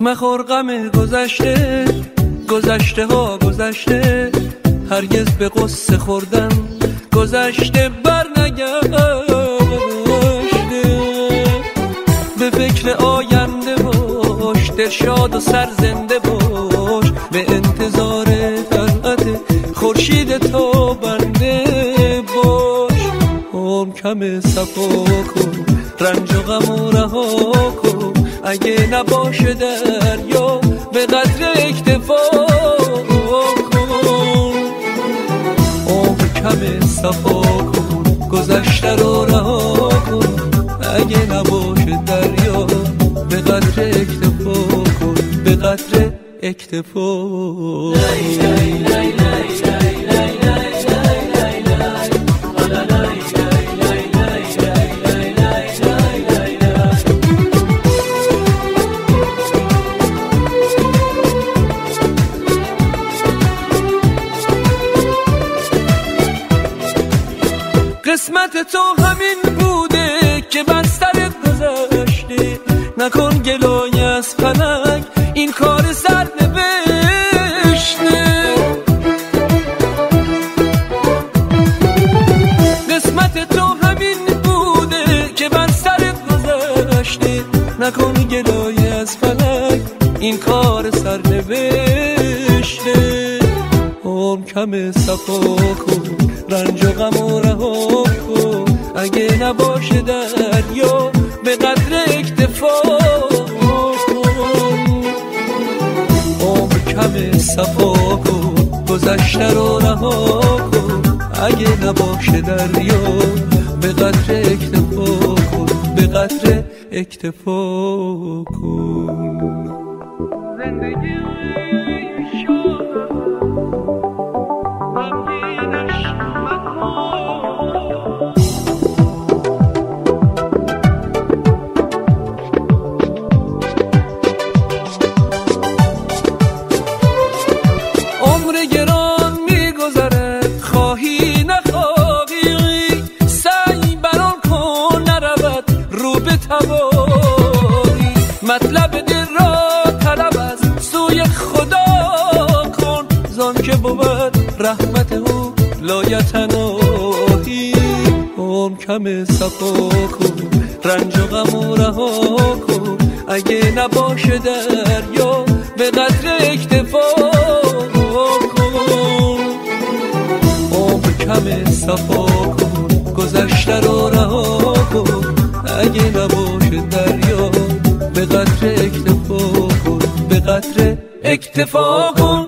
مخور غم گذشته، گذشته ها گذشته، هرگز به قصه خوردن گذشته بر نگشته. به فکر آینده باش، دل شاد و سرزنده باش، به انتظار طلعت خورشید تابنده باش. عمر کم صفا کن، رنج و غم و رها کن، اگه نباشه دریا به قدر اکتفا کن. عمر کم صفا کن، گذشته رو رها کن، اگه نباشه دریا به قدر اکتفا کن، به قدر اکتفا. قسمت تو همین بوده که بستر گذشته، نکن گلای از فلک این کار سر نوشته. قسمت تو همین بوده که بستر گذشته، نکن گلای از فلک این کار سر نوشته. عمر کم صفا کن، رنج و غم و رها کن، اگه نباشه دریا به قدر اکتفا کن. عمر کم صفا کن، گذشته رو رها کن، اگه نباشه دریا به قدر اکتفا کن، به قدر اکتفا کن. زندگی مطلب دل را طلب از سوی خدا کن، زان که بود رحمت او لایتناهی. عمر کم صفا کن، رنج و غم و رها کن، اگه نباشه دریا به قدر اکتفا کن. عمر کم صفا کن، گذشته رو رها کن، اگه نباشه دریا به قدر اکتفا کن، به قدر اکتفا کن.